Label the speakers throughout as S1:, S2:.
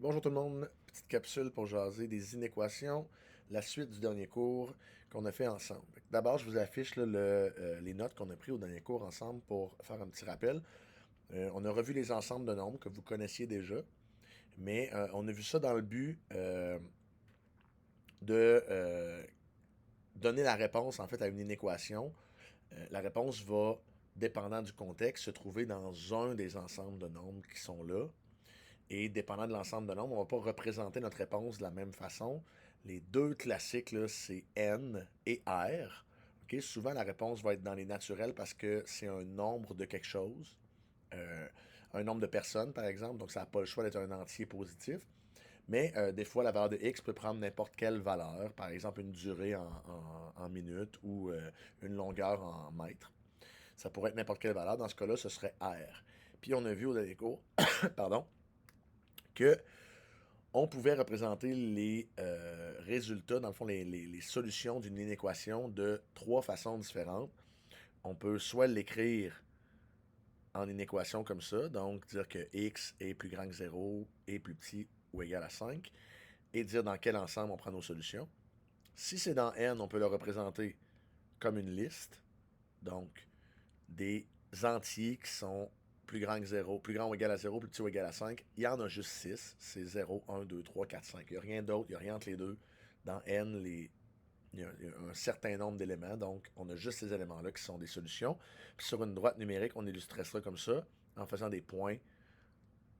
S1: Bonjour tout le monde, petite capsule pour jaser des inéquations, la suite du dernier cours qu'on a fait ensemble. D'abord, je vous affiche là, les notes qu'on a prises au dernier cours ensemble pour faire un petit rappel. On a revu les ensembles de nombres que vous connaissiez déjà, mais on a vu ça dans le but de donner la réponse en fait à une inéquation. La réponse va, dépendant du contexte, se trouver dans un des ensembles de nombres qui sont là. Et dépendant de l'ensemble de nombres, on ne va pas représenter notre réponse de la même façon. Les deux classiques, là, c'est N et R. Ok, souvent, la réponse va être dans les naturels parce que c'est un nombre de quelque chose. Euh, un nombre de personnes, par exemple. Donc, ça n'a pas le choix d'être un entier positif. Mais des fois, la valeur de X peut prendre n'importe quelle valeur. Par exemple, une durée en minutes ou une longueur en mètres. Ça pourrait être n'importe quelle valeur. Dans ce cas-là, ce serait R. Puis, on a vu au dernier cours, pardon, que on pouvait représenter les résultats, dans le fond, les solutions d'une inéquation de trois façons différentes. On peut soit l'écrire en inéquation comme ça, donc dire que x est plus grand que 0, est plus petit ou égal à 5, et dire dans quel ensemble on prend nos solutions. Si c'est dans n, on peut le représenter comme une liste, donc des entiers qui sont plus grand que 0, plus grand ou égal à 0, plus petit ou égal à 5. Il y en a juste 6. C'est 0, 1, 2, 3, 4, 5. Il n'y a rien d'autre, il n'y a rien entre les deux. Dans N, il y a un certain nombre d'éléments, donc on a juste ces éléments-là qui sont des solutions. Puis sur une droite numérique, on illustrerait ça comme ça, en faisant des points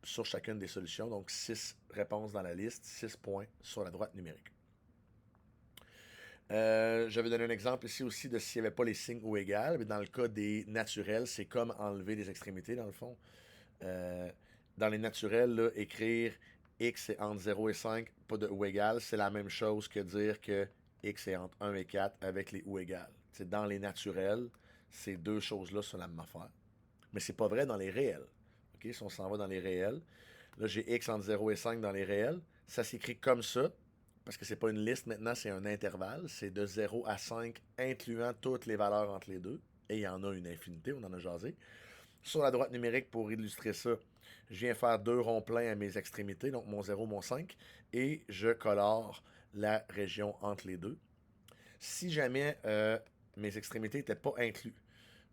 S1: sur chacune des solutions. Donc 6 réponses dans la liste, 6 points sur la droite numérique. Je vais donner un exemple ici aussi de s'il n'y avait pas les signes ou égal. Mais dans le cas des naturels, c'est comme enlever des extrémités dans le fond. Euh, dans les naturels, là, écrire x est entre 0 et 5, pas de ou égal, c'est la même chose que dire que x est entre 1 et 4 avec les ou égales. C'est dans les naturels, ces deux choses-là sont la même affaire. Mais c'est pas vrai dans les réels. Ok, si on s'en va dans les réels, là j'ai x entre 0 et 5 dans les réels, ça s'écrit comme ça, parce que c'est pas une liste maintenant, c'est un intervalle. C'est de 0 à 5, incluant toutes les valeurs entre les deux. Et il y en a une infinité, on en a jasé. Sur la droite numérique, pour illustrer ça, je viens faire deux ronds pleins à mes extrémités, donc mon 0, mon 5, et je colore la région entre les deux. Si jamais mes extrémités n'étaient pas inclus,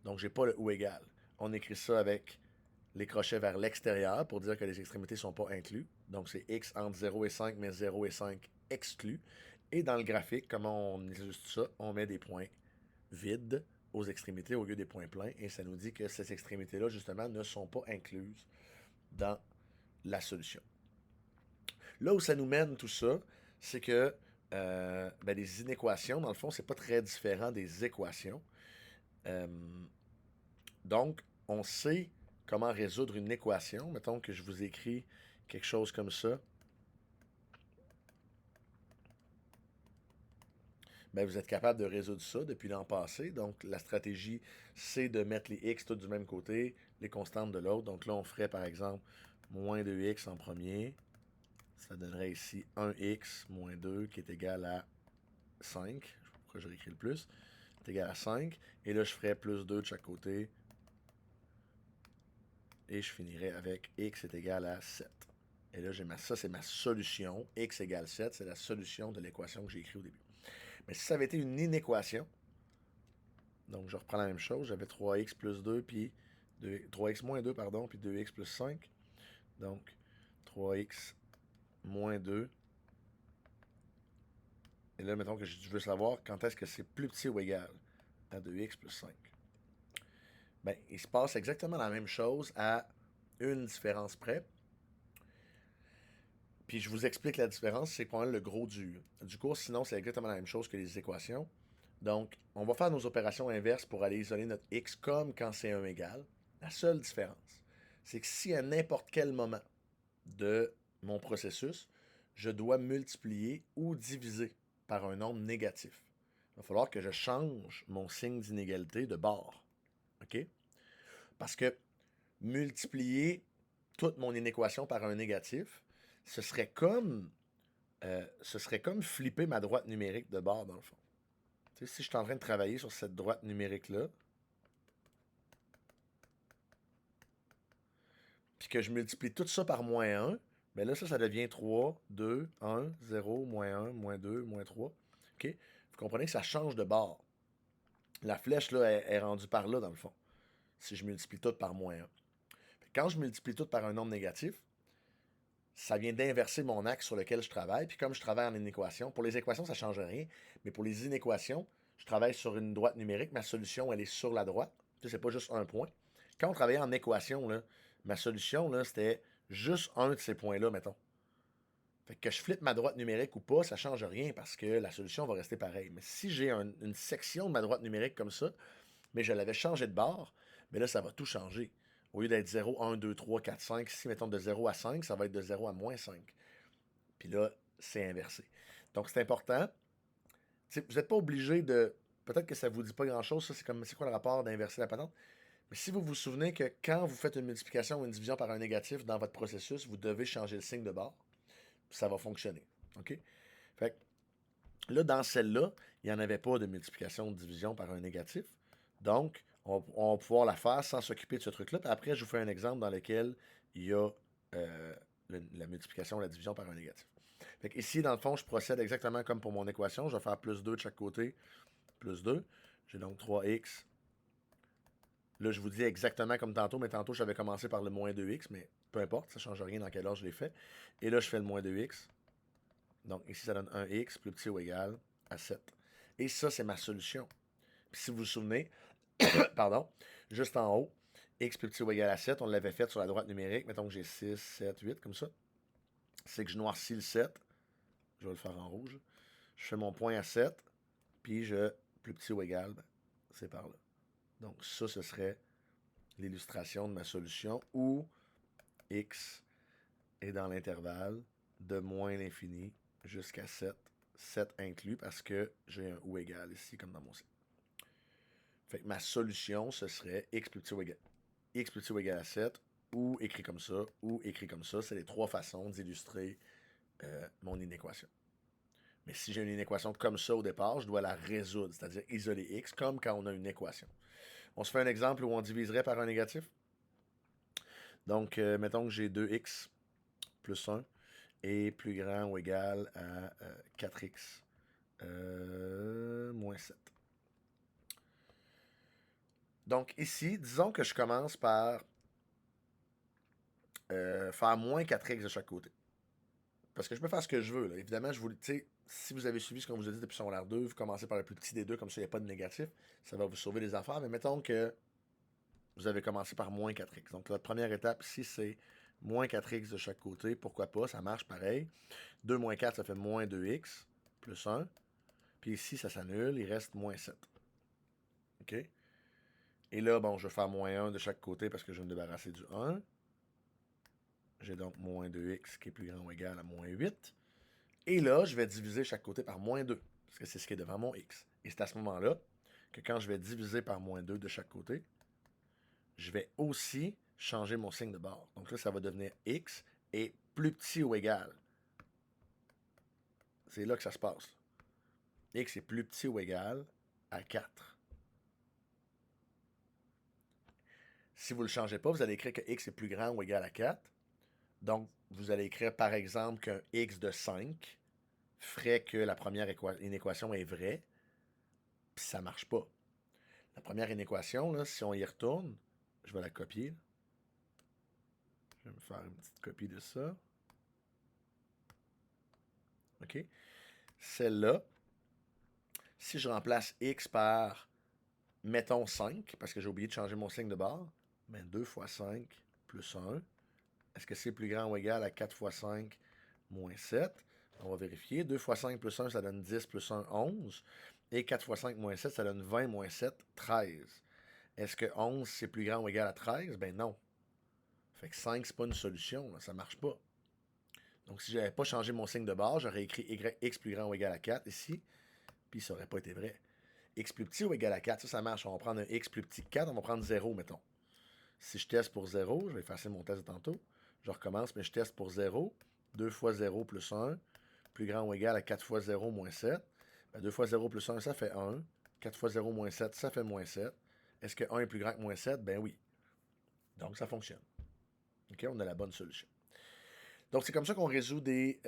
S1: donc j'ai pas le ou égal, on écrit ça avec les crochets vers l'extérieur pour dire que les extrémités ne sont pas inclus. Donc c'est x entre 0 et 5, mais 0 et 5 exclus. Et dans le graphique, comment on illustre ça? On met des points vides aux extrémités au lieu des points pleins. Et ça nous dit que ces extrémités-là, justement, ne sont pas incluses dans la solution. Là où ça nous mène tout ça, c'est que les inéquations, dans le fond, c'est pas très différent des équations. Euh, donc, on sait comment résoudre une équation. Mettons que je vous écris quelque chose comme ça. Ben, vous êtes capable de résoudre ça depuis l'an passé. Donc, la stratégie, c'est de mettre les x tous du même côté, les constantes de l'autre. Donc là, on ferait par exemple moins 2x en premier. Ça donnerait ici 1x moins 2 qui est égal à 5. Pourquoi je réécris le plus? C'est égal à 5. Et là, je ferais plus 2 de chaque côté. Et je finirais avec x est égal à 7. Et là, ça, c'est ma solution. X égale 7, c'est la solution de l'équation que j'ai écrite au début. Mais si ça avait été une inéquation, donc je reprends la même chose, j'avais 3x plus 2, puis 3x moins 2, pardon, puis 2x plus 5. Donc, 3x moins 2. Et là, mettons que je veux savoir quand est-ce que c'est plus petit ou égal à 2x plus 5. Ben, il se passe exactement la même chose à une différence près. Puis je vous explique la différence, c'est pas le gros du cours, sinon c'est exactement la même chose que les équations. Donc, on va faire nos opérations inverses pour aller isoler notre x comme quand c'est 1 égal. La seule différence, c'est que si à n'importe quel moment de mon processus, je dois multiplier ou diviser par un nombre négatif, il va falloir que je change mon signe d'inégalité de bord. OK? Parce que multiplier toute mon inéquation par un négatif, ce serait comme flipper ma droite numérique de bord, dans le fond. Tu sais, si je suis en train de travailler sur cette droite numérique-là, puis que je multiplie tout ça par moins 1, Mais là, ça devient 3, 2, 1, 0, moins 1, moins 2, moins 3. OK? Vous comprenez que ça change de bord. La flèche, là, est rendue par là, dans le fond, si je multiplie tout par moins 1. Quand je multiplie tout par un nombre négatif, ça vient d'inverser mon axe sur lequel je travaille. Puis comme je travaille en inéquation, pour les équations, ça ne change rien. Mais pour les inéquations, je travaille sur une droite numérique. Ma solution, elle est sur la droite. C'est pas juste un point. Quand on travaillait en équation, là, ma solution, là, c'était juste un de ces points-là, mettons. Fait que je flippe ma droite numérique ou pas, ça ne change rien parce que la solution va rester pareille. Mais si j'ai une section de ma droite numérique comme ça, mais je l'avais changé de barre, mais là, ça va tout changer. Au lieu d'être 0, 1, 2, 3, 4, 5, ici, mettons de 0 à 5, ça va être de 0 à moins 5. Puis là, c'est inversé. Donc, c'est important. T'sais, vous n'êtes pas obligé de... Peut-être que ça ne vous dit pas grand-chose, ça, c'est comme, c'est quoi le rapport d'inverser la patente? Mais si vous vous souvenez que quand vous faites une multiplication ou une division par un négatif dans votre processus, vous devez changer le signe de barre, puis ça va fonctionner. OK? Fait que là, dans celle-là, il n'y en avait pas de multiplication ou de division par un négatif. Donc, on va pouvoir la faire sans s'occuper de ce truc-là. Puis après, je vous fais un exemple dans lequel il y a la multiplication ou la division par un négatif. Fait que ici, dans le fond, je procède exactement comme pour mon équation. Je vais faire plus 2 de chaque côté, plus 2. J'ai donc 3x. Là, je vous dis exactement comme tantôt, mais tantôt, j'avais commencé par le moins 2x, mais peu importe, ça ne change rien dans quel ordre je l'ai fait. Et là, je fais le moins 2x. Donc ici, ça donne 1x plus petit ou égal à 7. Et ça, c'est ma solution. Puis si vous vous souvenez, pardon, juste en haut, x plus petit ou égal à 7, on l'avait fait sur la droite numérique. Mettons que j'ai 6, 7, 8, comme ça. C'est que je noircis le 7. Je vais le faire en rouge. Je fais mon point à 7, puis je, plus petit ou égal, ben, c'est par là. Donc ça, ce serait l'illustration de ma solution où x est dans l'intervalle de moins l'infini jusqu'à 7. 7 inclus parce que j'ai un ou égal ici, comme dans mon signe. Fait que ma solution, ce serait x plus petit ou égal à 7, ou écrit comme ça, ou écrit comme ça. C'est les trois façons d'illustrer mon inéquation. Mais si j'ai une inéquation comme ça au départ, je dois la résoudre, c'est-à-dire isoler x, comme quand on a une équation. On se fait un exemple où on diviserait par un négatif. Donc, mettons que j'ai 2x plus 1 est plus grand ou égal à 4x moins 7. Donc ici, disons que je commence par faire moins 4x de chaque côté. Parce que je peux faire ce que je veux. Là. Évidemment, je vous si vous avez suivi ce qu'on vous a dit depuis secondaire 2, vous commencez par le plus petit des deux, comme ça, il n'y a pas de négatif. Ça va vous sauver des affaires. Mais mettons que vous avez commencé par moins 4x. Donc, votre première étape ici, c'est moins 4x de chaque côté. Pourquoi pas? Ça marche pareil. 2 moins 4, ça fait moins 2x plus 1. Puis ici, ça s'annule. Il reste moins 7. OK? Et là, bon, je vais faire moins 1 de chaque côté parce que je vais me débarrasser du 1. J'ai donc moins 2x qui est plus grand ou égal à moins 8. Et là, je vais diviser chaque côté par moins 2, parce que c'est ce qui est devant mon x. Et c'est à ce moment-là que quand je vais diviser par moins 2 de chaque côté, je vais aussi changer mon signe de barre. Donc là, ça va devenir x est plus petit ou égal. C'est là que ça se passe. X est plus petit ou égal à 4. Si vous ne le changez pas, vous allez écrire que x est plus grand ou égal à 4. Donc, vous allez écrire par exemple qu'un x de 5 ferait que la première inéquation est vraie, puis ça ne marche pas. La première inéquation, là, si on y retourne, je vais la copier. Je vais me faire une petite copie de ça. OK? Celle-là, si je remplace x par, mettons 5, parce que j'ai oublié de changer mon signe de barre, mais 2 fois 5 plus 1, est-ce que c'est plus grand ou égal à 4 fois 5 moins 7? On va vérifier. 2 fois 5 plus 1, ça donne 10 plus 1, 11. Et 4 fois 5 moins 7, ça donne 20 moins 7, 13. Est-ce que 11, c'est plus grand ou égal à 13? Ben non. Fait que 5, c'est pas une solution. Là, ça marche pas. Donc, si j'avais pas changé mon signe de barre, j'aurais écrit x plus grand ou égal à 4 ici, puis ça aurait pas été vrai. X plus petit ou égal à 4, ça marche. On va prendre un x plus petit que 4, on va prendre 0, mettons. Si je teste pour 0, je vais effacer mon test de tantôt. Je recommence, mais je teste pour 0. 2 fois 0 plus 1, plus grand ou égal à 4 fois 0 moins 7. Ben, 2 fois 0 plus 1, ça fait 1. 4 fois 0 moins 7, ça fait moins 7. Est-ce que 1 est plus grand que moins 7? Ben oui. Donc, ça fonctionne. OK, on a la bonne solution. Donc, c'est comme ça qu'on résout des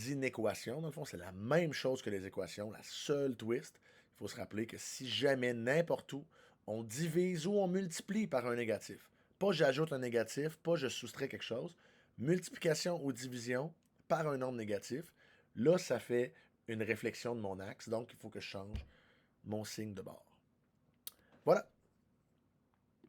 S1: inéquations. Dans le fond, c'est la même chose que les équations. La seule twist, il faut se rappeler que si jamais n'importe où, on divise ou on multiplie par un négatif. Pas j'ajoute un négatif, pas je soustrais quelque chose. Multiplication ou division par un nombre négatif. Là, ça fait une réflexion de mon axe. Donc, il faut que je change mon signe de bord. Voilà.